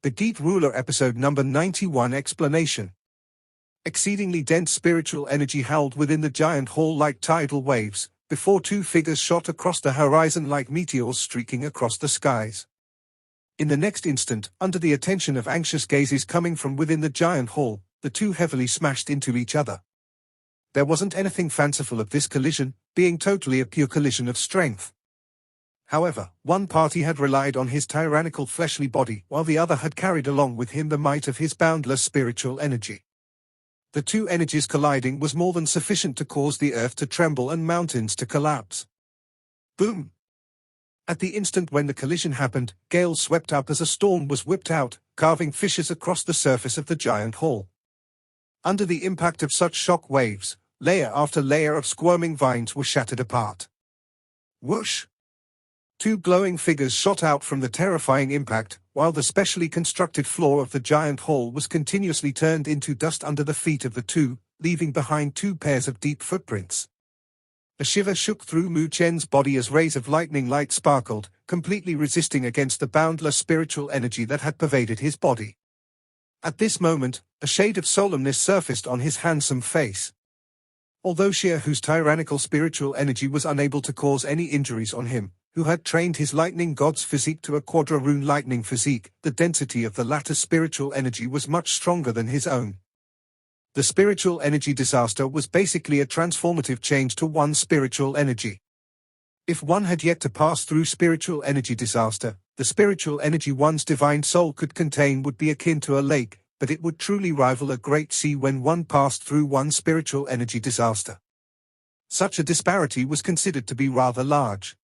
The Geet Ruler Episode Number 91 Explanation. Exceedingly dense spiritual energy howled within the giant hall like tidal waves, before two figures shot across the horizon like meteors streaking across the skies. In the next instant, under the attention of anxious gazes coming from within the giant hall, the two heavily smashed into each other. There wasn't anything fanciful of this collision, being totally a pure collision of strength. However, one party had relied on his tyrannical fleshly body, while the other had carried along with him the might of his boundless spiritual energy. The two energies colliding was more than sufficient to cause the earth to tremble and mountains to collapse. Boom! At the instant when the collision happened, gales swept up as a storm was whipped out, carving fissures across the surface of the giant hall. Under the impact of such shock waves, layer after layer of squirming vines were shattered apart. Whoosh! Two glowing figures shot out from the terrifying impact, while the specially constructed floor of the giant hall was continuously turned into dust under the feet of the two, leaving behind two pairs of deep footprints. A shiver shook through Mu Chen's body as rays of lightning light sparkled, completely resisting against the boundless spiritual energy that had pervaded his body. At this moment, a shade of solemnness surfaced on his handsome face. Although Xia Hou's tyrannical spiritual energy was unable to cause any injuries on him, who had trained his lightning god's physique to a quadra-rune lightning physique, the density of the latter's spiritual energy was much stronger than his own. The spiritual energy disaster was basically a transformative change to one's spiritual energy. If one had yet to pass through spiritual energy disaster, the spiritual energy one's divine soul could contain would be akin to a lake, but it would truly rival a great sea when one passed through one's spiritual energy disaster. Such a disparity was considered to be rather large.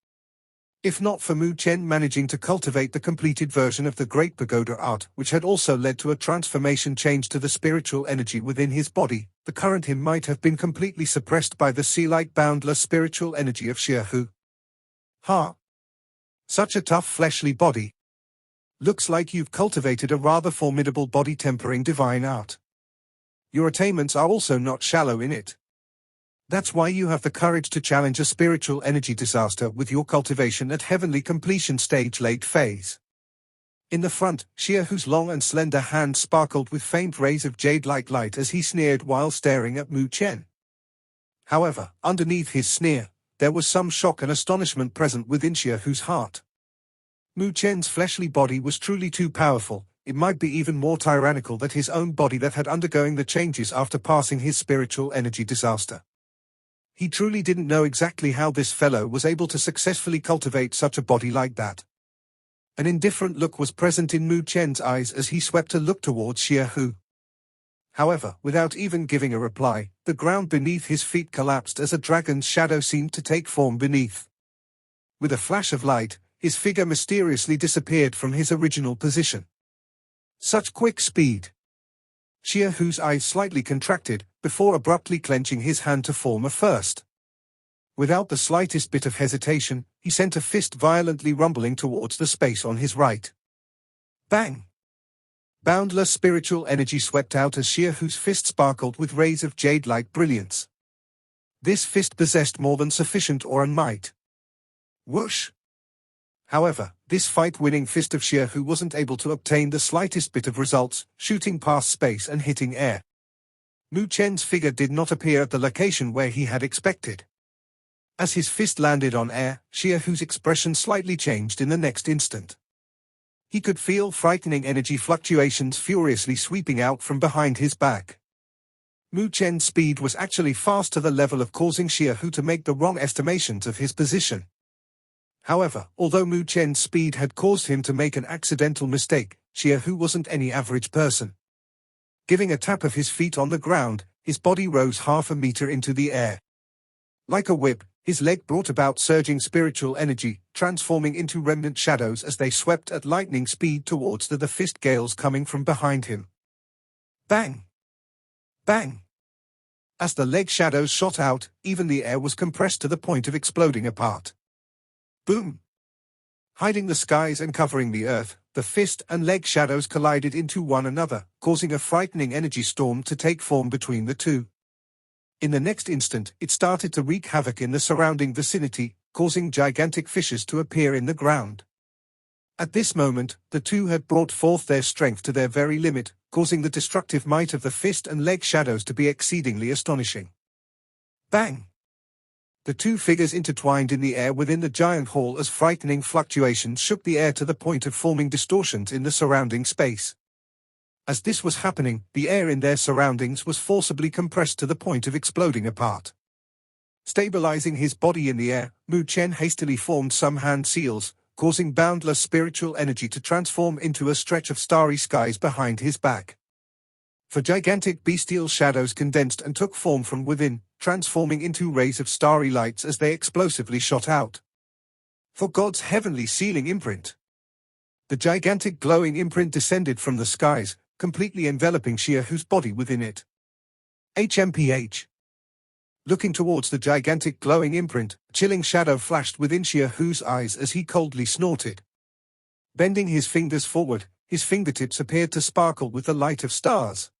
If not for Mu Chen managing to cultivate the completed version of the Great Pagoda art, which had also led to a transformation change to the spiritual energy within his body, the current him might have been completely suppressed by the sea-like boundless spiritual energy of Xia Hou. Such a tough fleshly body. Looks like you've cultivated a rather formidable body-tempering divine art. Your attainments are also not shallow in it. That's why you have the courage to challenge a spiritual energy disaster with your cultivation at heavenly completion stage late phase. In the front, Xia Hou's long and slender hand sparkled with faint rays of jade-like light as he sneered while staring at Mu Chen. However, underneath his sneer, there was some shock and astonishment present within Xia Hou's heart. Mu Chen's fleshly body was truly too powerful, it might be even more tyrannical than his own body that had undergoing the changes after passing his spiritual energy disaster. He truly didn't know exactly how this fellow was able to successfully cultivate such a body like that. An indifferent look was present in Mu Chen's eyes as he swept a look towards Xia Hou. However, without even giving a reply, the ground beneath his feet collapsed as a dragon's shadow seemed to take form beneath. With a flash of light, his figure mysteriously disappeared from his original position. Such quick speed! Xia Hou's eyes slightly contracted, before abruptly clenching his hand to form a first. Without the slightest bit of hesitation, he sent a fist violently rumbling towards the space on his right. Bang! Boundless spiritual energy swept out as Xia Hou's fist sparkled with rays of jade-like brilliance. This fist possessed more than sufficient aura and might. Whoosh! However, this fight-winning fist of Xia Hou wasn't able to obtain the slightest bit of results, shooting past space and hitting air. Mu Chen's figure did not appear at the location where he had expected. As his fist landed on air, Xia Hou's expression slightly changed in the next instant. He could feel frightening energy fluctuations furiously sweeping out from behind his back. Mu Chen's speed was actually fast to the level of causing Xia Hou to make the wrong estimations of his position. However, although Mu Chen's speed had caused him to make an accidental mistake, Xia Hou wasn't any average person. Giving a tap of his feet on the ground, his body rose half a meter into the air. Like a whip, his leg brought about surging spiritual energy, transforming into remnant shadows as they swept at lightning speed towards the fist gales coming from behind him. Bang! Bang! As the leg shadows shot out, even the air was compressed to the point of exploding apart. Boom! Hiding the skies and covering the earth, the fist and leg shadows collided into one another, causing a frightening energy storm to take form between the two. In the next instant, it started to wreak havoc in the surrounding vicinity, causing gigantic fissures to appear in the ground. At this moment, the two had brought forth their strength to their very limit, causing the destructive might of the fist and leg shadows to be exceedingly astonishing. Bang! The two figures intertwined in the air within the giant hall as frightening fluctuations shook the air to the point of forming distortions in the surrounding space. As this was happening, the air in their surroundings was forcibly compressed to the point of exploding apart. Stabilizing his body in the air, Mu Chen hastily formed some hand seals, causing boundless spiritual energy to transform into a stretch of starry skies behind his back. For gigantic bestial shadows condensed and took form from within, transforming into rays of starry lights as they explosively shot out. For God's heavenly sealing imprint. The gigantic glowing imprint descended from the skies, completely enveloping Xia Hou's body within it. HMPH. Looking towards the gigantic glowing imprint, a chilling shadow flashed within Xia Hou's eyes as he coldly snorted. Bending his fingers forward, his fingertips appeared to sparkle with the light of stars.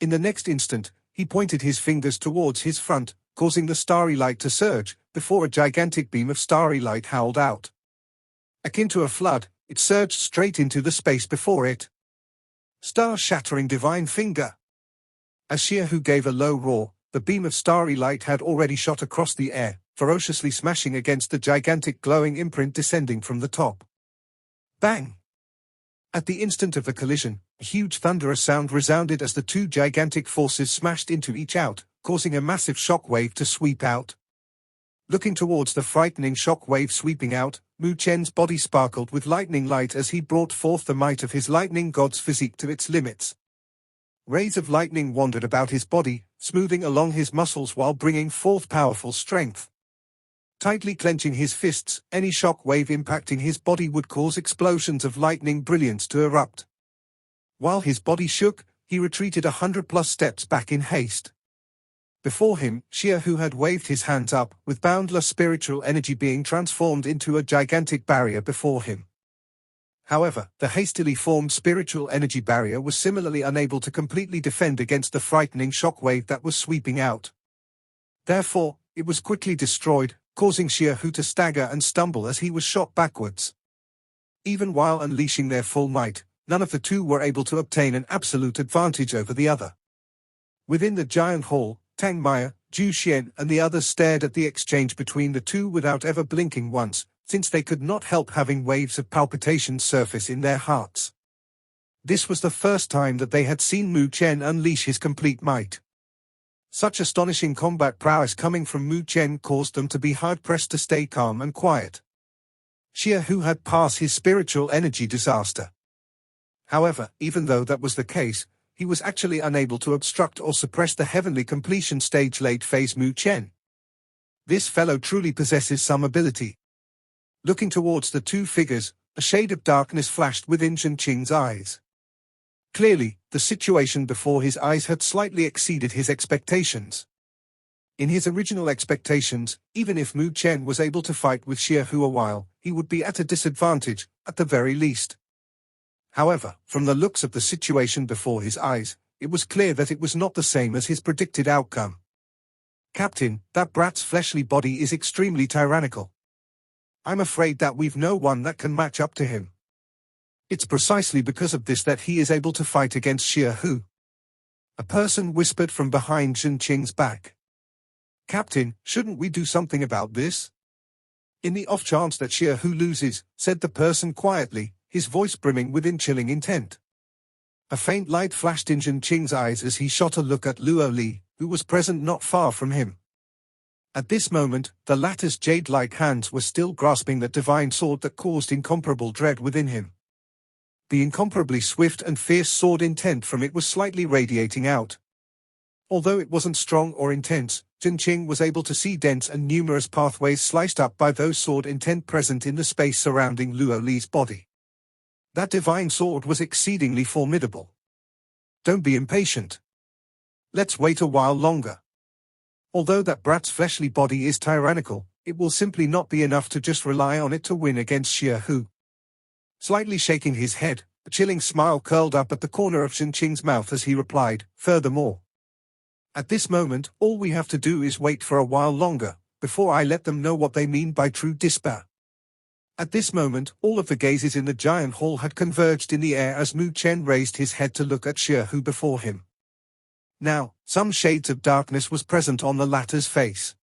In the next instant, he pointed his fingers towards his front, causing the starry light to surge, before a gigantic beam of starry light howled out. Akin to a flood, it surged straight into the space before it. Star-shattering divine finger! As Xia Hou gave a low roar, the beam of starry light had already shot across the air, ferociously smashing against the gigantic glowing imprint descending from the top. Bang! At the instant of the collision, a huge thunderous sound resounded as the two gigantic forces smashed into each other, causing a massive shock wave to sweep out. Looking towards the frightening shock wave sweeping out, Mu Chen's body sparkled with lightning light as he brought forth the might of his lightning god's physique to its limits. Rays of lightning wandered about his body, smoothing along his muscles while bringing forth powerful strength. Tightly clenching his fists, any shock wave impacting his body would cause explosions of lightning brilliance to erupt. While his body shook, he retreated 100+ steps back in haste. Before him, Xia Hou had waved his hands up, with boundless spiritual energy being transformed into a gigantic barrier before him. However, the hastily formed spiritual energy barrier was similarly unable to completely defend against the frightening shockwave that was sweeping out. Therefore, it was quickly destroyed, causing Xia Hou to stagger and stumble as he was shot backwards. Even while unleashing their full might, none of the two were able to obtain an absolute advantage over the other. Within the giant hall, Tang Maya, Zhu Xian and the others stared at the exchange between the two without ever blinking once, since they could not help having waves of palpitation surface in their hearts. This was the first time that they had seen Mu Chen unleash his complete might. Such astonishing combat prowess coming from Mu Chen caused them to be hard-pressed to stay calm and quiet. Xia Hou had passed his spiritual energy disaster. However, even though that was the case, he was actually unable to obstruct or suppress the heavenly completion stage late-phase Mu Chen. This fellow truly possesses some ability. Looking towards the two figures, a shade of darkness flashed within Zhenqing's eyes. Clearly, the situation before his eyes had slightly exceeded his expectations. In his original expectations, even if Mu Chen was able to fight with Xia Hou a while, he would be at a disadvantage, at the very least. However, from the looks of the situation before his eyes, it was clear that it was not the same as his predicted outcome. Captain, that brat's fleshly body is extremely tyrannical. I'm afraid that we've no one that can match up to him. It's precisely because of this that he is able to fight against Xia Hou. A person whispered from behind Zhenqing's back. Captain, shouldn't we do something about this? In the off chance that Xia Hou loses, said the person quietly, his voice brimming with chilling intent. A faint light flashed in Zhenqing's eyes as he shot a look at Luo Li, who was present not far from him. At this moment, the latter's jade-like hands were still grasping that divine sword that caused incomparable dread within him. The incomparably swift and fierce sword intent from it was slightly radiating out. Although it wasn't strong or intense, Zhenqing was able to see dense and numerous pathways sliced up by those sword intent present in the space surrounding Luo Li's body. That divine sword was exceedingly formidable. Don't be impatient. Let's wait a while longer. Although that brat's fleshly body is tyrannical, it will simply not be enough to just rely on it to win against Xia Hou. Slightly shaking his head, a chilling smile curled up at the corner of Zhenqing's mouth as he replied, furthermore. At this moment, all we have to do is wait for a while longer, before I let them know what they mean by true despair. At this moment, all of the gazes in the giant hall had converged in the air as Mu Chen raised his head to look at Xia Hou before him. Now, some shades of darkness was present on the latter's face.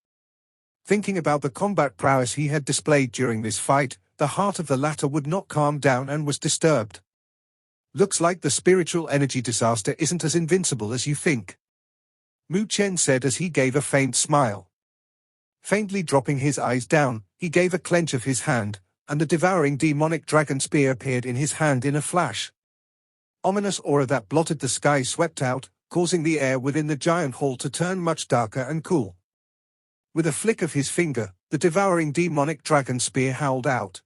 Thinking about the combat prowess he had displayed during this fight, the heart of the latter would not calm down and was disturbed. Looks like the spiritual energy disaster isn't as invincible as you think, Mu Chen said as he gave a faint smile. Faintly dropping his eyes down, he gave a clench of his hand, and the devouring demonic dragon spear appeared in his hand in a flash. Ominous aura that blotted the sky swept out, causing the air within the giant hall to turn much darker and cool. With a flick of his finger, the devouring demonic dragon spear howled out.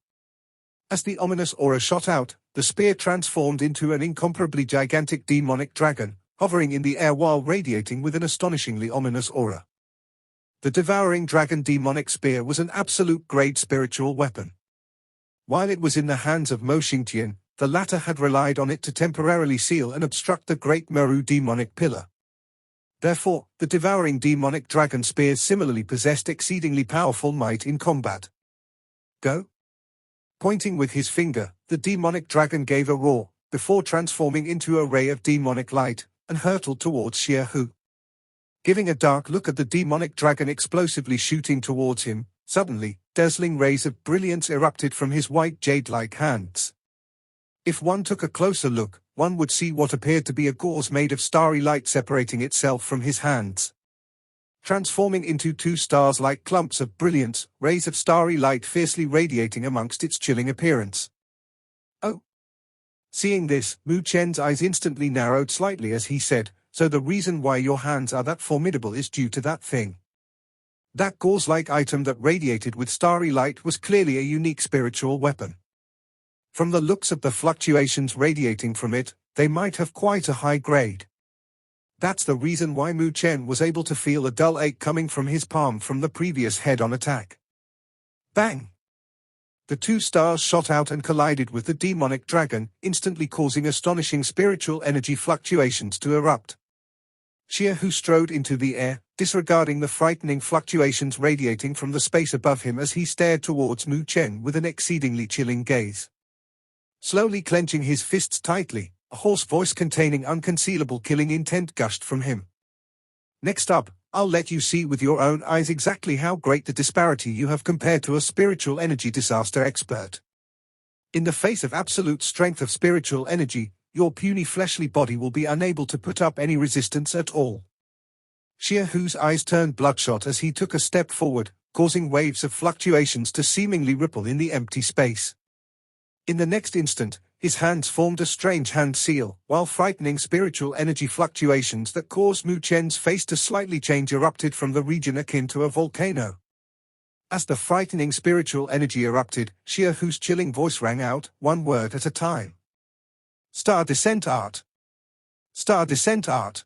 As the ominous aura shot out, the spear transformed into an incomparably gigantic demonic dragon, hovering in the air while radiating with an astonishingly ominous aura. The devouring dragon demonic spear was an absolute-grade spiritual weapon. While it was in the hands of Mo Xingtian, the latter had relied on it to temporarily seal and obstruct the Great Meru demonic pillar. Therefore, the devouring demonic dragon spear similarly possessed exceedingly powerful might in combat. Go! Pointing with his finger, the demonic dragon gave a roar, before transforming into a ray of demonic light, and hurtled towards Xia Hou. Giving a dark look at the demonic dragon explosively shooting towards him, suddenly, dazzling rays of brilliance erupted from his white jade-like hands. If one took a closer look, one would see what appeared to be a gauze made of starry light separating itself from his hands. Transforming into two stars-like clumps of brilliance, rays of starry light fiercely radiating amongst its chilling appearance. Oh! Seeing this, Mu Chen's eyes instantly narrowed slightly as he said, "So the reason why your hands are that formidable is due to that thing." That gauze-like item that radiated with starry light was clearly a unique spiritual weapon. From the looks of the fluctuations radiating from it, they might have quite a high grade. That's the reason why Mu Chen was able to feel a dull ache coming from his palm from the previous head-on attack. Bang! The two stars shot out and collided with the demonic dragon, instantly causing astonishing spiritual energy fluctuations to erupt. Xia Hou strode into the air, disregarding the frightening fluctuations radiating from the space above him as he stared towards Mu Chen with an exceedingly chilling gaze. Slowly clenching his fists tightly, a hoarse voice containing unconcealable killing intent gushed from him. "Next up, I'll let you see with your own eyes exactly how great the disparity you have compared to a spiritual energy disaster expert. In the face of absolute strength of spiritual energy, your puny fleshly body will be unable to put up any resistance at all." Xia Hou's eyes turned bloodshot as he took a step forward, causing waves of fluctuations to seemingly ripple in the empty space. In the next instant, his hands formed a strange hand seal, while frightening spiritual energy fluctuations that caused Mu Chen's face to slightly change erupted from the region akin to a volcano. As the frightening spiritual energy erupted, Xia Hou's chilling voice rang out, one word at a time. "Star Descent Art! Star Descent Art!"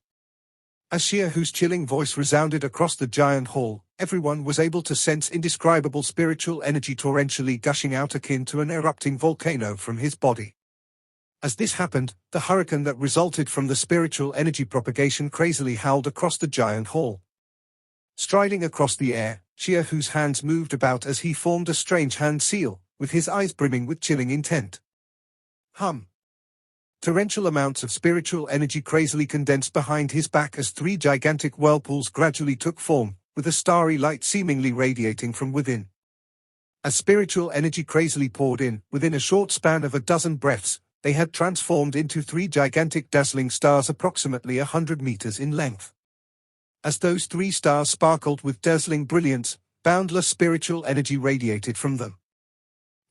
As Xia Hou's chilling voice resounded across the giant hall, everyone was able to sense indescribable spiritual energy torrentially gushing out akin to an erupting volcano from his body. As this happened, the hurricane that resulted from the spiritual energy propagation crazily howled across the giant hall. Striding across the air, Xia Hou's hands moved about as he formed a strange hand seal, with his eyes brimming with chilling intent. Hum. Torrential amounts of spiritual energy crazily condensed behind his back as three gigantic whirlpools gradually took form, with a starry light seemingly radiating from within. As spiritual energy crazily poured in, within a short span of a dozen breaths, they had transformed into three gigantic dazzling stars approximately 100 meters in length. As those three stars sparkled with dazzling brilliance, boundless spiritual energy radiated from them.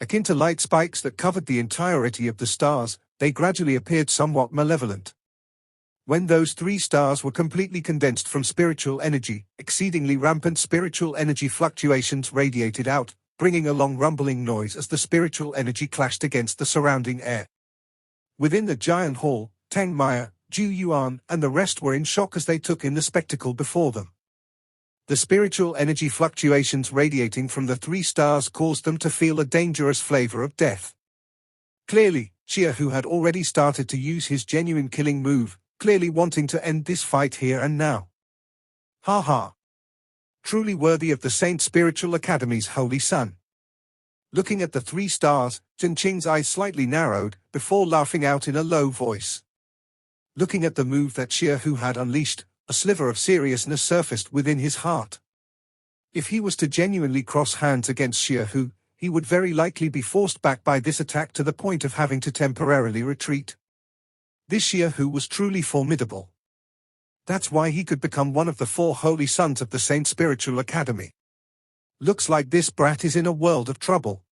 Akin to light spikes that covered the entirety of the stars, they gradually appeared somewhat malevolent. When those three stars were completely condensed from spiritual energy, exceedingly rampant spiritual energy fluctuations radiated out, bringing a long rumbling noise as the spiritual energy clashed against the surrounding air. Within the giant hall, Tang Maya, Zhu Yuan, and the rest were in shock as they took in the spectacle before them. The spiritual energy fluctuations radiating from the three stars caused them to feel a dangerous flavor of death. Clearly, Xia Hou had already started to use his genuine killing move, clearly wanting to end this fight here and now. Ha ha! Truly worthy of the Saint Spiritual Academy's holy son. Looking at the 3 stars, Zhen Qing's eyes slightly narrowed, before laughing out in a low voice. Looking at the move that Xia Hou had unleashed, a sliver of seriousness surfaced within his heart. If he was to genuinely cross hands against Xia Hou, he would very likely be forced back by this attack to the point of having to temporarily retreat. This Xia Hou was truly formidable. That's why he could become one of the 4 holy sons of the Saint Spiritual Academy. Looks like this brat is in a world of trouble.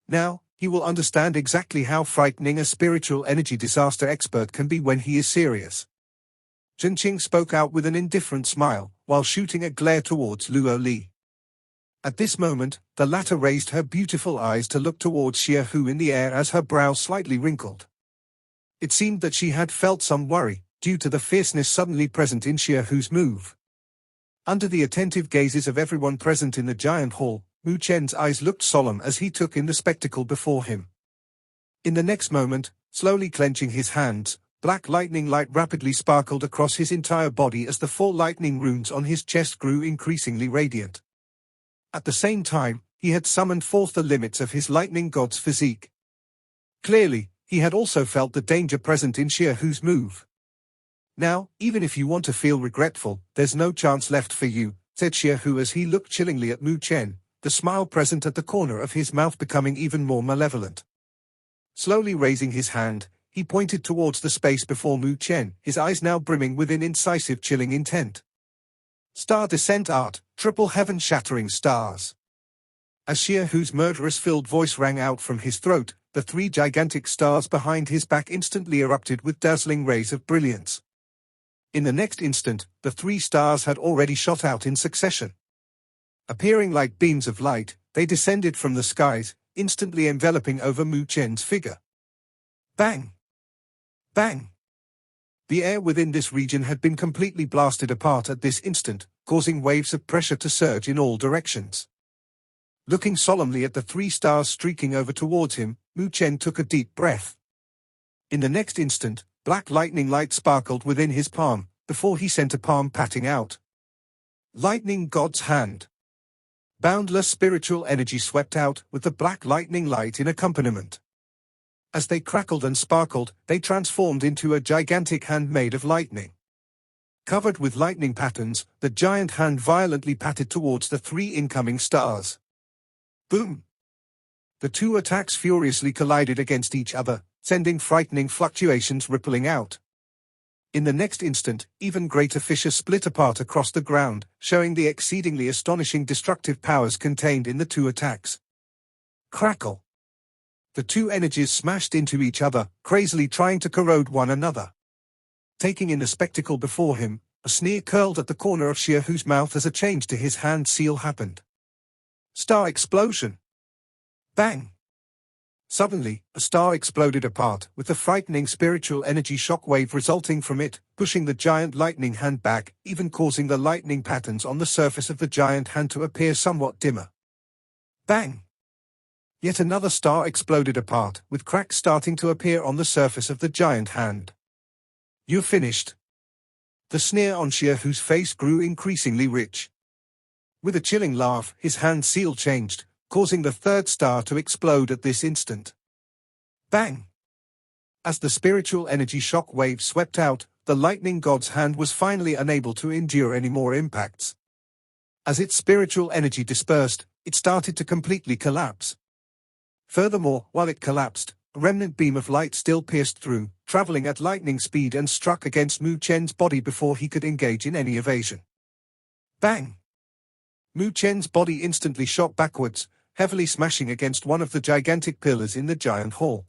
Now, he will understand exactly how frightening a spiritual energy disaster expert can be when he is serious. Zhen Qing spoke out with an indifferent smile, while shooting a glare towards Luo Li. At this moment, the latter raised her beautiful eyes to look towards Xia Hou in the air as her brow slightly wrinkled. It seemed that she had felt some worry, due to the fierceness suddenly present in Xia Hou's move. Under the attentive gazes of everyone present in the giant hall, Mu Chen's eyes looked solemn as he took in the spectacle before him. In the next moment, slowly clenching his hands, black lightning light rapidly sparkled across his entire body as the 4 lightning runes on his chest grew increasingly radiant. At the same time, he had summoned forth the limits of his lightning god's physique. Clearly, he had also felt the danger present in Xia Hou's move. Now, even if you want to feel regretful, there's no chance left for you, said Xia Hou as he looked chillingly at Mu Chen, the smile present at the corner of his mouth becoming even more malevolent. Slowly raising his hand, he pointed towards the space before Mu Chen, his eyes now brimming with an incisive chilling intent. Star Descent Art, Triple Heaven-Shattering Stars. As Xia Hou's murderous-filled voice rang out from his throat, the 3 gigantic stars behind his back instantly erupted with dazzling rays of brilliance. In the next instant, the 3 stars had already shot out in succession. Appearing like beams of light, they descended from the skies, instantly enveloping over Mu Chen's figure. Bang! Bang! The air within this region had been completely blasted apart at this instant, causing waves of pressure to surge in all directions. Looking solemnly at the 3 stars streaking over towards him, Mu Chen took a deep breath. In the next instant, black lightning light sparkled within his palm, before he sent a palm patting out. Lightning God's Hand. Boundless spiritual energy swept out, with the black lightning light in accompaniment. As they crackled and sparkled, they transformed into a gigantic hand made of lightning. Covered with lightning patterns, the giant hand violently patted towards the 3 incoming stars. Boom! The 2 attacks furiously collided against each other, sending frightening fluctuations rippling out. In the next instant, even greater fissures split apart across the ground, showing the exceedingly astonishing destructive powers contained in the 2 attacks. Crackle! The 2 energies smashed into each other, crazily trying to corrode one another. Taking in the spectacle before him, a sneer curled at the corner of Xia Hou's mouth as a change to his hand seal happened. Star explosion! Bang! Suddenly, a star exploded apart, with a frightening spiritual energy shockwave resulting from it, pushing the giant lightning hand back, even causing the lightning patterns on the surface of the giant hand to appear somewhat dimmer. Bang! Yet another star exploded apart, with cracks starting to appear on the surface of the giant hand. You're finished. The sneer on Xia Hou's face grew increasingly rich. With a chilling laugh, his hand seal changed, causing the 3rd star to explode at this instant. Bang! As the spiritual energy shock wave swept out, the lightning god's hand was finally unable to endure any more impacts. As its spiritual energy dispersed, it started to completely collapse. Furthermore, while it collapsed, a remnant beam of light still pierced through, traveling at lightning speed and struck against Mu Chen's body before he could engage in any evasion. Bang! Mu Chen's body instantly shot backwards, heavily smashing against one of the gigantic pillars in the giant hall.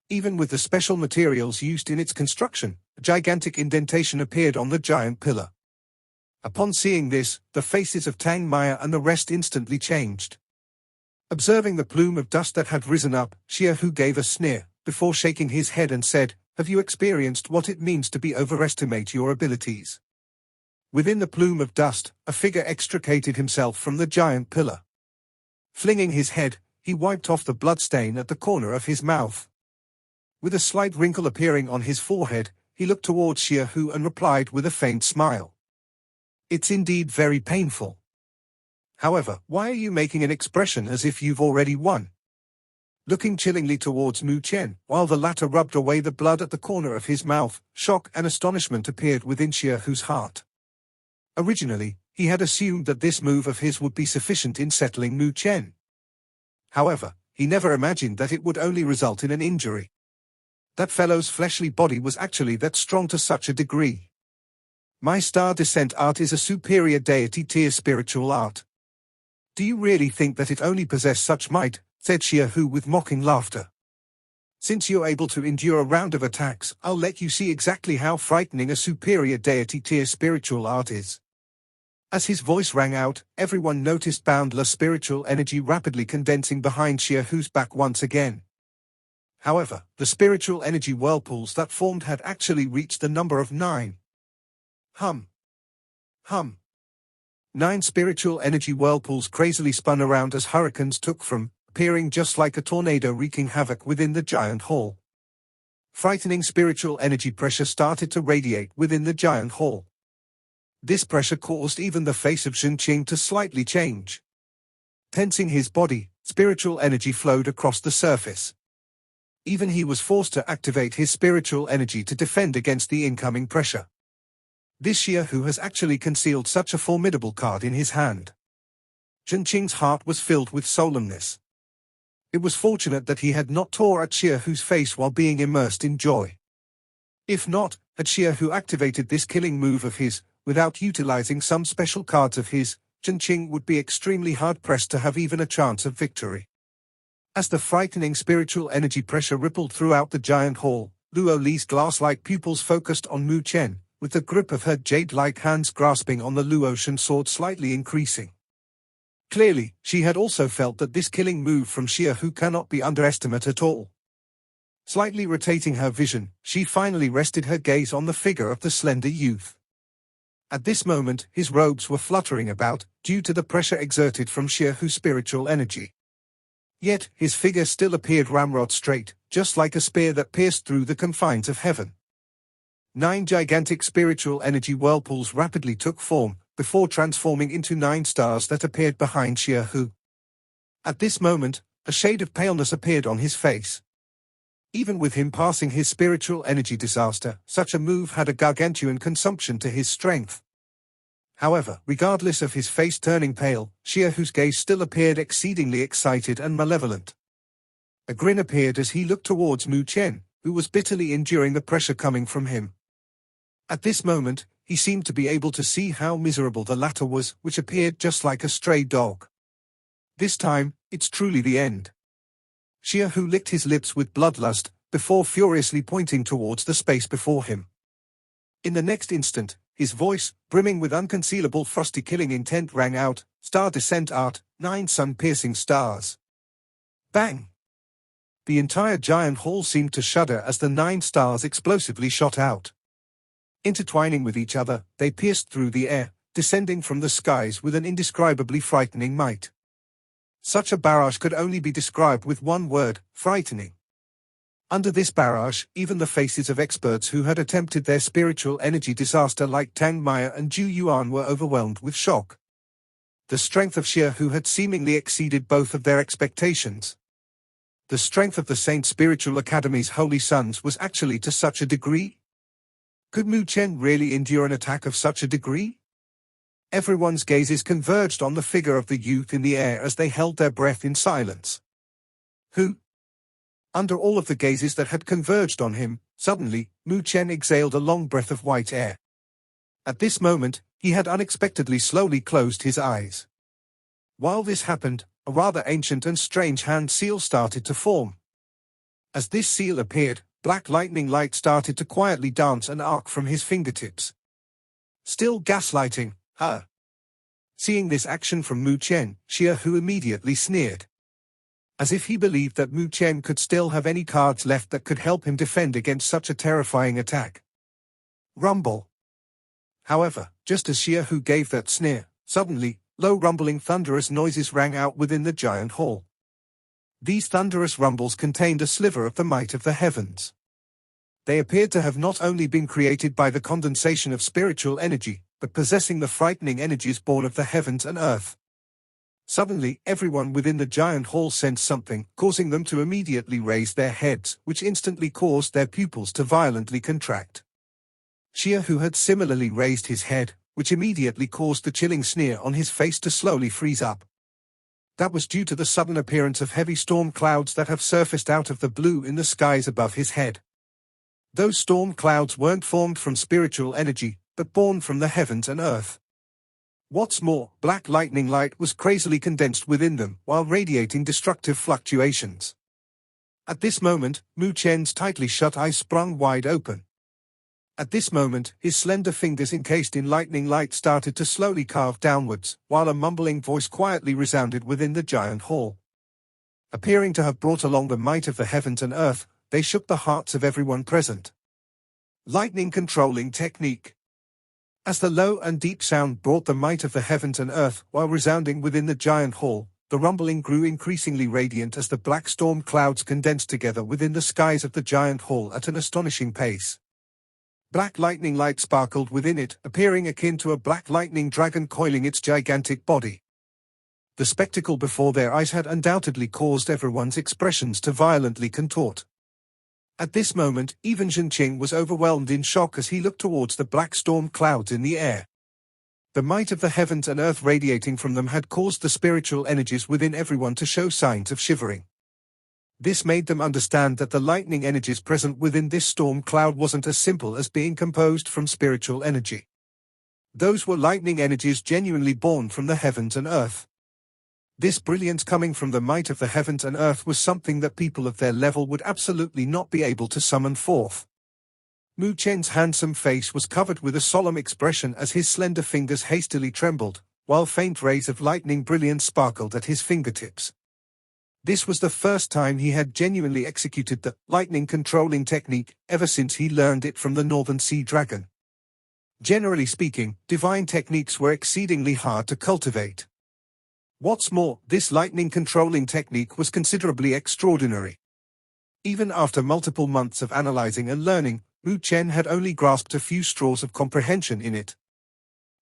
Even with the special materials used in its construction, a gigantic indentation appeared on the giant pillar. Upon seeing this, the faces of Tang Maya and the rest instantly changed. Observing the plume of dust that had risen up, Xia Hou gave a sneer, before shaking his head and said, "Have you experienced what it means to overestimate your abilities?" Within the plume of dust, a figure extricated himself from the giant pillar. Flinging his head, he wiped off the bloodstain at the corner of his mouth. With a slight wrinkle appearing on his forehead, he looked towards Xia Hou and replied with a faint smile. "It's indeed very painful." However, why are you making an expression as if you've already won? Looking chillingly towards Mu Chen, while the latter rubbed away the blood at the corner of his mouth, shock and astonishment appeared within Xia Hou's heart. Originally, he had assumed that this move of his would be sufficient in settling Mu Chen. However, he never imagined that it would only result in an injury. That fellow's fleshly body was actually that strong to such a degree. My star descent art is a superior deity tier spiritual art. Do you really think that it only possessed such might? Said Xia Hou with mocking laughter. Since you're able to endure a round of attacks, I'll let you see exactly how frightening a superior deity tier spiritual art is. As his voice rang out, everyone noticed boundless spiritual energy rapidly condensing behind Xia Hou's back once again. However, the spiritual energy whirlpools that formed had actually reached the number of 9. Hum. 9 spiritual energy whirlpools crazily spun around as hurricanes took from, appearing just like a tornado wreaking havoc within the giant hall. Frightening spiritual energy pressure started to radiate within the giant hall. This pressure caused even the face of Zhenqing to slightly change. Tensing his body, spiritual energy flowed across the surface. Even he was forced to activate his spiritual energy to defend against the incoming pressure. This Xia Hou has actually concealed such a formidable card in his hand. Zhenqing's heart was filled with solemnness. It was fortunate that he had not tore at Xia Hou's face while being immersed in joy. If not, had Xia Hou activated this killing move of his, without utilizing some special cards of his, Zhenqing would be extremely hard-pressed to have even a chance of victory. As the frightening spiritual energy pressure rippled throughout the giant hall, Luo Li's glass-like pupils focused on Mu Chen, with the grip of her jade-like hands grasping on the Luotian sword slightly increasing. Clearly, she had also felt that this killing move from Xia Hou cannot be underestimated at all. Slightly rotating her vision, she finally rested her gaze on the figure of the slender youth. At this moment, his robes were fluttering about, due to the pressure exerted from Xia Hou's spiritual energy. Yet, his figure still appeared ramrod straight, just like a spear that pierced through the confines of heaven. 9 gigantic spiritual energy whirlpools rapidly took form, before transforming into 9 stars that appeared behind Xia Hou. At this moment, a shade of paleness appeared on his face. Even with him passing his spiritual energy disaster, such a move had a gargantuan consumption to his strength. However, regardless of his face turning pale, Xia Hou's gaze still appeared exceedingly excited and malevolent. A grin appeared as he looked towards Mu Chen, who was bitterly enduring the pressure coming from him. At this moment, he seemed to be able to see how miserable the latter was, which appeared just like a stray dog. This time, it's truly the end. Xia Hou licked his lips with bloodlust, before furiously pointing towards the space before him. In the next instant, his voice, brimming with unconcealable frosty killing intent, rang out, "Star descent art, 9 sun-piercing stars." Bang! The entire giant hall seemed to shudder as the 9 stars explosively shot out. Intertwining with each other, they pierced through the air, descending from the skies with an indescribably frightening might. Such a barrage could only be described with one word: frightening. Under this barrage, even the faces of experts who had attempted their spiritual energy disaster like Tang Maya and Zhu Yuan were overwhelmed with shock. The strength of Xia Hou had seemingly exceeded both of their expectations. The strength of the Saint Spiritual Academy's holy sons was actually to such a degree? Could Mu Chen really endure an attack of such a degree? Everyone's gazes converged on the figure of the youth in the air as they held their breath in silence. Who? Under all of the gazes that had converged on him, suddenly, Mu Chen exhaled a long breath of white air. At this moment, he had unexpectedly slowly closed his eyes. While this happened, a rather ancient and strange hand seal started to form. As this seal appeared, black lightning light started to quietly dance and arc from his fingertips. Still gaslighting, huh? Seeing this action from Mu Chen, Xia Hou immediately sneered. As if he believed that Mu Chen could still have any cards left that could help him defend against such a terrifying attack. Rumble. However, just as Xia Hou gave that sneer, suddenly, low rumbling thunderous noises rang out within the giant hall. These thunderous rumbles contained a sliver of the might of the heavens. They appeared to have not only been created by the condensation of spiritual energy, but possessing the frightening energies born of the heavens and earth. Suddenly, everyone within the giant hall sensed something, causing them to immediately raise their heads, which instantly caused their pupils to violently contract. Xia Hou had similarly raised his head, which immediately caused the chilling sneer on his face to slowly freeze up. That was due to the sudden appearance of heavy storm clouds that have surfaced out of the blue in the skies above his head. Those storm clouds weren't formed from spiritual energy, but born from the heavens and earth. What's more, black lightning light was crazily condensed within them, while radiating destructive fluctuations. At this moment, Mu Chen's tightly shut eyes sprung wide open. At this moment, his slender fingers encased in lightning light started to slowly carve downwards, while a mumbling voice quietly resounded within the giant hall. Appearing to have brought along the might of the heavens and earth, they shook the hearts of everyone present. Lightning controlling technique. As the low and deep sound brought the might of the heavens and earth while resounding within the giant hall, the rumbling grew increasingly radiant as the black storm clouds condensed together within the skies of the giant hall at an astonishing pace. Black lightning light sparkled within it, appearing akin to a black lightning dragon coiling its gigantic body. The spectacle before their eyes had undoubtedly caused everyone's expressions to violently contort. At this moment, even Zhenqing was overwhelmed in shock as he looked towards the black storm clouds in the air. The might of the heavens and earth radiating from them had caused the spiritual energies within everyone to show signs of shivering. This made them understand that the lightning energies present within this storm cloud wasn't as simple as being composed from spiritual energy. Those were lightning energies genuinely born from the heavens and earth. This brilliance coming from the might of the heavens and earth was something that people of their level would absolutely not be able to summon forth. Mu Chen's handsome face was covered with a solemn expression as his slender fingers hastily trembled, while faint rays of lightning brilliance sparkled at his fingertips. This was the first time he had genuinely executed the lightning controlling technique ever since he learned it from the Northern Sea Dragon. Generally speaking, divine techniques were exceedingly hard to cultivate. What's more, this lightning controlling technique was considerably extraordinary. Even after multiple months of analyzing and learning, Mu Chen had only grasped a few straws of comprehension in it.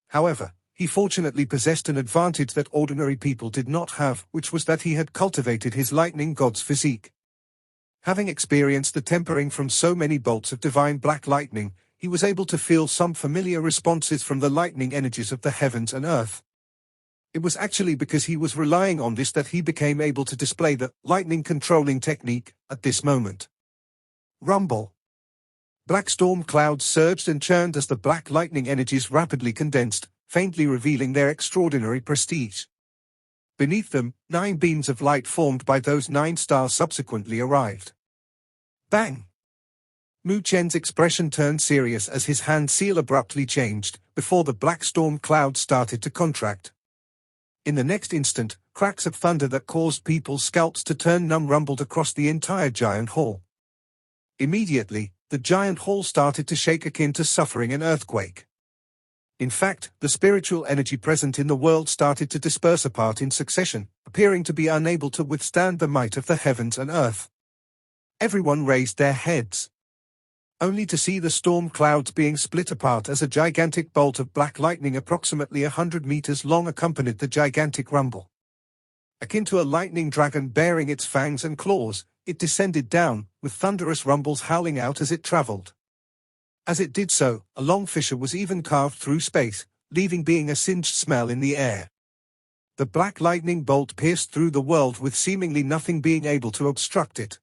However, he fortunately possessed an advantage that ordinary people did not have, which was that he had cultivated his lightning god's physique. Having experienced the tempering from so many bolts of divine black lightning, he was able to feel some familiar responses from the lightning energies of the heavens and earth. It was actually because he was relying on this that he became able to display the lightning controlling technique at this moment. Rumble. Black storm clouds surged and churned as the black lightning energies rapidly condensed, faintly revealing their extraordinary prestige. Beneath them, 9 beams of light formed by those 9 stars subsequently arrived. Bang! Mu Chen's expression turned serious as his hand seal abruptly changed, before the black storm clouds started to contract. In the next instant, cracks of thunder that caused people's scalps to turn numb rumbled across the entire giant hall. Immediately, the giant hall started to shake akin to suffering an earthquake. In fact, the spiritual energy present in the world started to disperse apart in succession, appearing to be unable to withstand the might of the heavens and earth. Everyone raised their heads, only to see the storm clouds being split apart as a gigantic bolt of black lightning approximately 100 meters long accompanied the gigantic rumble. Akin to a lightning dragon bearing its fangs and claws, it descended down, with thunderous rumbles howling out as it traveled. As it did so, a long fissure was even carved through space, leaving being a singed smell in the air. The black lightning bolt pierced through the world with seemingly nothing being able to obstruct it.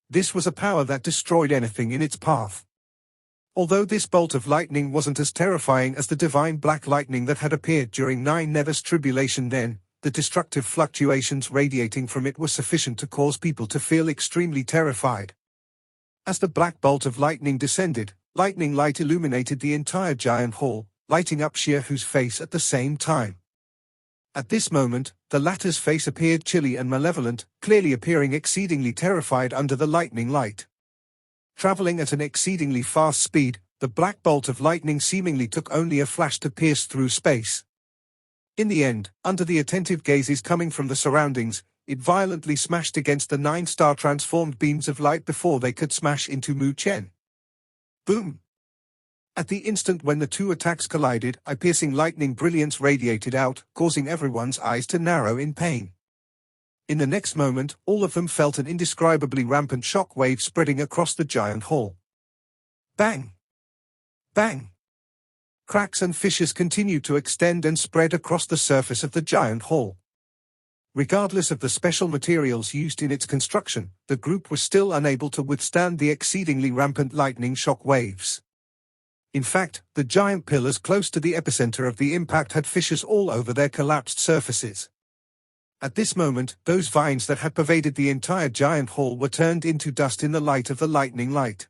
This was a power that destroyed anything in its path. Although this bolt of lightning wasn't as terrifying as the divine black lightning that had appeared during 9 Never's tribulation then, the destructive fluctuations radiating from it were sufficient to cause people to feel extremely terrified. As the black bolt of lightning descended, lightning light illuminated the entire giant hall, lighting up Xia Hou's face at the same time. At this moment, the latter's face appeared chilly and malevolent, clearly appearing exceedingly terrified under the lightning light. Traveling at an exceedingly fast speed, the black bolt of lightning seemingly took only a flash to pierce through space. In the end, under the attentive gazes coming from the surroundings, it violently smashed against the 9-star transformed beams of light before they could smash into Mu Chen. Boom! At the instant when the two attacks collided, eye-piercing lightning brilliance radiated out, causing everyone's eyes to narrow in pain. In the next moment, all of them felt an indescribably rampant shock wave spreading across the giant hall. Bang! Bang! Cracks and fissures continued to extend and spread across the surface of the giant hall. Regardless of the special materials used in its construction, the group was still unable to withstand the exceedingly rampant lightning shock waves. In fact, the giant pillars close to the epicenter of the impact had fissures all over their collapsed surfaces. At this moment, those vines that had pervaded the entire giant hall were turned into dust in the light of the lightning light.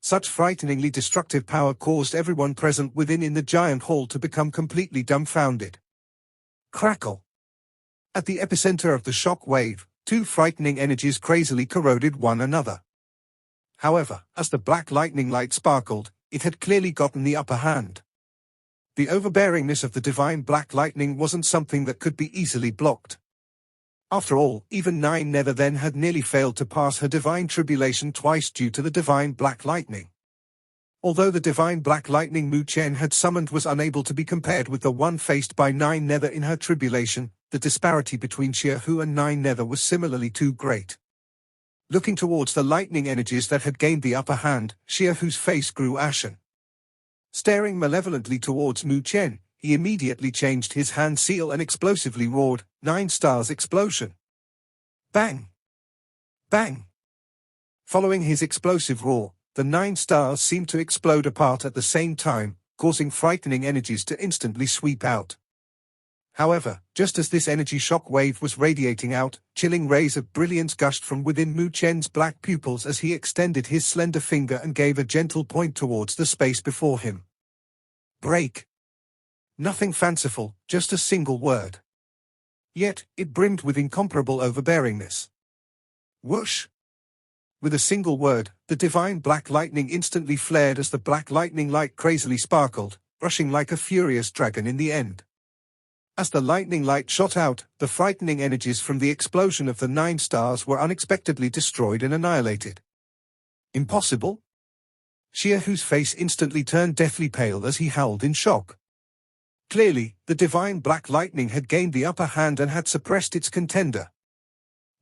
Such frighteningly destructive power caused everyone present within in the giant hall to become completely dumbfounded. Crackle! At the epicenter of the shock wave, two frightening energies crazily corroded one another. However, as the black lightning light sparkled, it had clearly gotten the upper hand. The overbearingness of the divine black lightning wasn't something that could be easily blocked. After all, even Nine Nether then had nearly failed to pass her divine tribulation twice due to the divine black lightning. Although the divine black lightning Mu Chen had summoned was unable to be compared with the one faced by Nine Nether in her tribulation, the disparity between Xia Hou and Nine Nether was similarly too great. Looking towards the lightning energies that had gained the upper hand, Xia Hou's face grew ashen. Staring malevolently towards Mu Chen, he immediately changed his hand seal and explosively roared, 9 stars explosion. Bang! Bang! Following his explosive roar, the 9 stars seemed to explode apart at the same time, causing frightening energies to instantly sweep out. However, just as this energy shock wave was radiating out, chilling rays of brilliance gushed from within Mu Chen's black pupils as he extended his slender finger and gave a gentle point towards the space before him. Break. Nothing fanciful, just a single word. Yet, it brimmed with incomparable overbearingness. Whoosh! With a single word, the divine black lightning instantly flared as the black lightning light crazily sparkled, rushing like a furious dragon in the end. As the lightning light shot out, the frightening energies from the explosion of the 9 stars were unexpectedly destroyed and annihilated. Impossible? Xia Hou's face instantly turned deathly pale as he howled in shock. Clearly, the divine black lightning had gained the upper hand and had suppressed its contender.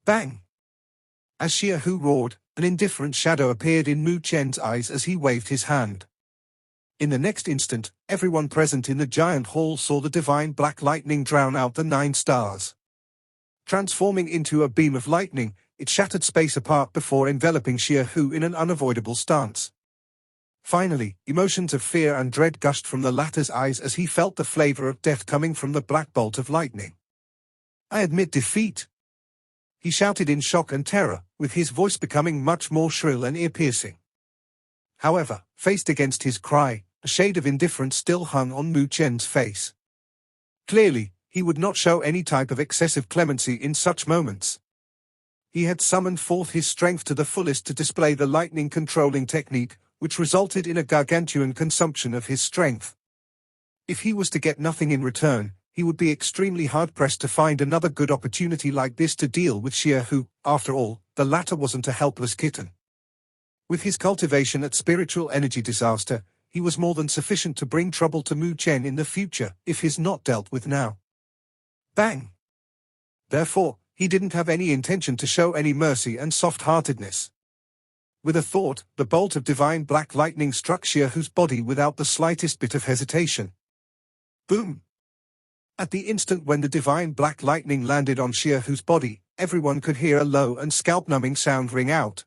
Bang! As Xia Hou roared, an indifferent shadow appeared in Mu Chen's eyes as he waved his hand. In the next instant, everyone present in the giant hall saw the divine black lightning drown out the 9 stars. Transforming into a beam of lightning, it shattered space apart before enveloping Xia Hou in an unavoidable stance. Finally, emotions of fear and dread gushed from the latter's eyes as he felt the flavor of death coming from the black bolt of lightning. I admit defeat! He shouted in shock and terror, with his voice becoming much more shrill and ear-piercing. However, faced against his cry, a shade of indifference still hung on Mu Chen's face. Clearly, he would not show any type of excessive clemency in such moments. He had summoned forth his strength to the fullest to display the lightning controlling technique, which resulted in a gargantuan consumption of his strength. If he was to get nothing in return, he would be extremely hard-pressed to find another good opportunity like this to deal with Xia Hou. After all, the latter wasn't a helpless kitten. With his cultivation at spiritual energy disaster, he was more than sufficient to bring trouble to Mu Chen in the future, if he's not dealt with now. Bang! Therefore, he didn't have any intention to show any mercy and soft-heartedness. With a thought, the bolt of divine black lightning struck Xia Hou's body without the slightest bit of hesitation. Boom! At the instant when the divine black lightning landed on Xia Hou's body, everyone could hear a low and scalp-numbing sound ring out.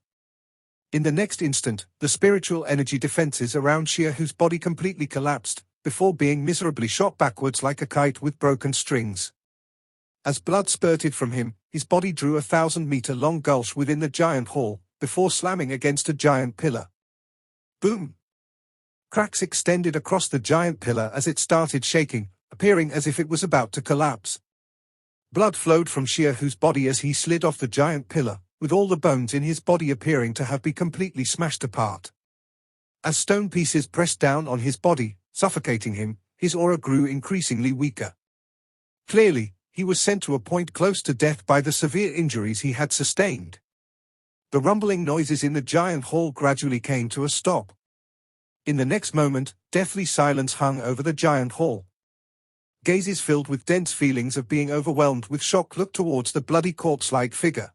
In the next instant, the spiritual energy defenses around Xia Hou's body completely collapsed, before being miserably shot backwards like a kite with broken strings. As blood spurted from him, his body drew a 1,000-meter-long gulch within the giant hall, before slamming against a giant pillar. Boom! Cracks extended across the giant pillar as it started shaking, appearing as if it was about to collapse. Blood flowed from Xia Hou's body as he slid off the giant pillar, with all the bones in his body appearing to have been completely smashed apart. As stone pieces pressed down on his body, suffocating him, his aura grew increasingly weaker. Clearly, he was sent to a point close to death by the severe injuries he had sustained. The rumbling noises in the giant hall gradually came to a stop. In the next moment, deathly silence hung over the giant hall. Gazes filled with dense feelings of being overwhelmed with shock looked towards the bloody corpse-like figure.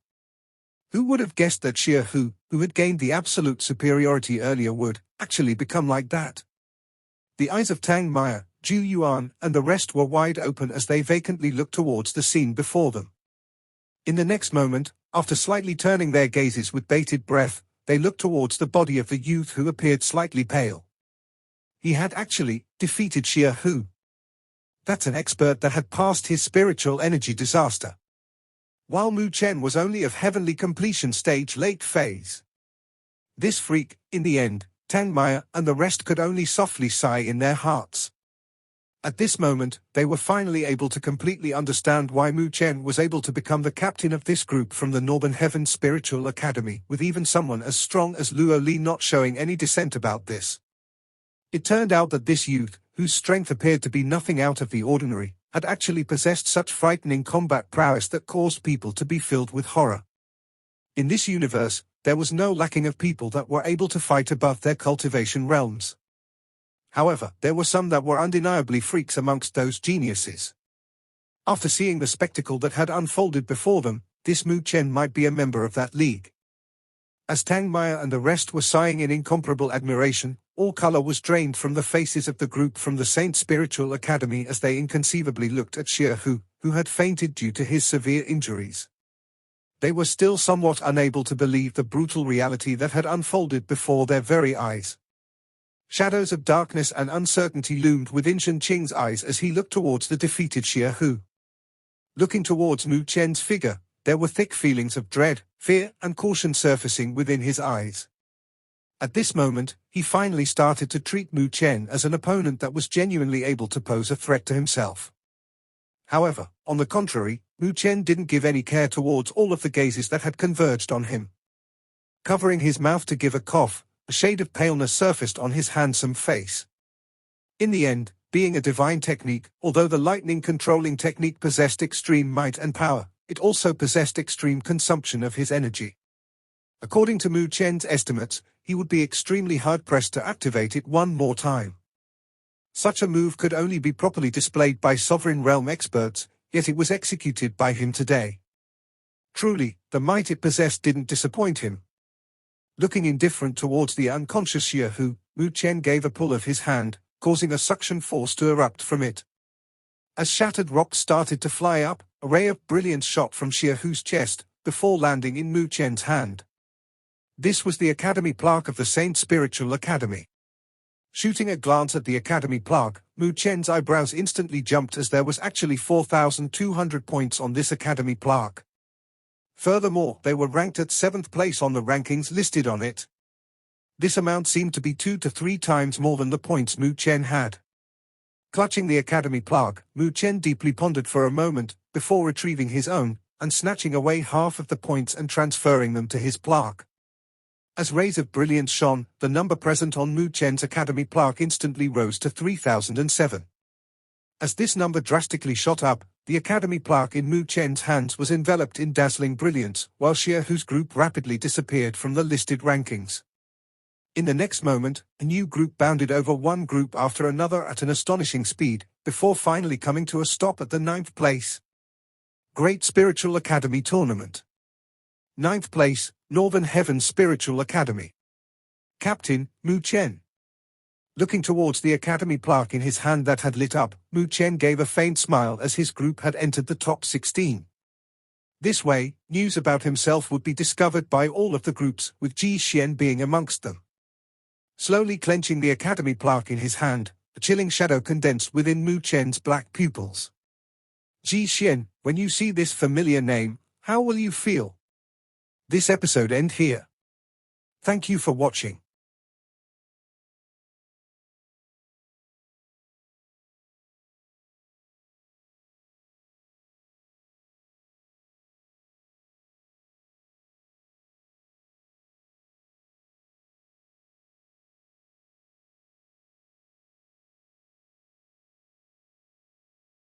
Who would have guessed that Xia Hou, who had gained the absolute superiority earlier, would actually become like that? The eyes of Tang Maya, Zhu Yuan, and the rest were wide open as they vacantly looked towards the scene before them. In the next moment, after slightly turning their gazes with bated breath, they looked towards the body of the youth who appeared slightly pale. He had actually defeated Xia Hou. That's an expert that had passed his spiritual energy disaster. While Mu Chen was only of heavenly completion stage late phase. This freak, in the end, Tang Maya and the rest could only softly sigh in their hearts. At this moment, they were finally able to completely understand why Mu Chen was able to become the captain of this group from the Northern Heaven Spiritual Academy, with even someone as strong as Luo Li not showing any dissent about this. It turned out that this youth, whose strength appeared to be nothing out of the ordinary, had actually possessed such frightening combat prowess that caused people to be filled with horror. In this universe, there was no lacking of people that were able to fight above their cultivation realms. However, there were some that were undeniably freaks amongst those geniuses. After seeing the spectacle that had unfolded before them, this Mu Chen might be a member of that league. As Tang Maya and the rest were sighing in incomparable admiration, all color was drained from the faces of the group from the Saint Spiritual Academy as they inconceivably looked at Xia Hou, who had fainted due to his severe injuries. They were still somewhat unable to believe the brutal reality that had unfolded before their very eyes. Shadows of darkness and uncertainty loomed within Shen Qing's eyes as he looked towards the defeated Xia Hou. Looking towards Mu Chen's figure, there were thick feelings of dread, fear, and caution surfacing within his eyes. At this moment, he finally started to treat Mu Chen as an opponent that was genuinely able to pose a threat to himself. However, on the contrary, Mu Chen didn't give any care towards all of the gazes that had converged on him. Covering his mouth to give a cough, a shade of paleness surfaced on his handsome face. In the end, being a divine technique, although the lightning controlling technique possessed extreme might and power, it also possessed extreme consumption of his energy. According to Mu Chen's estimates, he would be extremely hard-pressed to activate it one more time. Such a move could only be properly displayed by sovereign realm experts, yet it was executed by him today. Truly, the might it possessed didn't disappoint him. Looking indifferent towards the unconscious Xia Hou, Mu Chen gave a pull of his hand, causing a suction force to erupt from it. As shattered rocks started to fly up, a ray of brilliance shot from Xia Hou's chest, before landing in Mu Chen's hand. This was the Academy plaque of the Saint Spiritual Academy. Shooting a glance at the Academy plaque, Mu Chen's eyebrows instantly jumped as there was actually 4,200 points on this Academy plaque. Furthermore, they were ranked at 7th place on the rankings listed on it. This amount seemed to be 2 to 3 times more than the points Mu Chen had. Clutching the Academy plaque, Mu Chen deeply pondered for a moment, before retrieving his own, and snatching away half of the points and transferring them to his plaque. As rays of brilliance shone, the number present on Mu Chen's Academy plaque instantly rose to 3007. As this number drastically shot up, the Academy plaque in Mu Chen's hands was enveloped in dazzling brilliance, while Xia Hou's group rapidly disappeared from the listed rankings. In the next moment, a new group bounded over one group after another at an astonishing speed, before finally coming to a stop at the 9th place. Great Spiritual Academy Tournament. 9th place, Northern Heaven Spiritual Academy. Captain, Mu Chen. Looking towards the Academy plaque in his hand that had lit up, Mu Chen gave a faint smile as his group had entered the top 16. This way, news about himself would be discovered by all of the groups, with Ji Xian being amongst them. Slowly clenching the Academy plaque in his hand, a chilling shadow condensed within Mu Chen's black pupils. Ji Xian, when you see this familiar name, how will you feel? This episode ends here. Thank you for watching.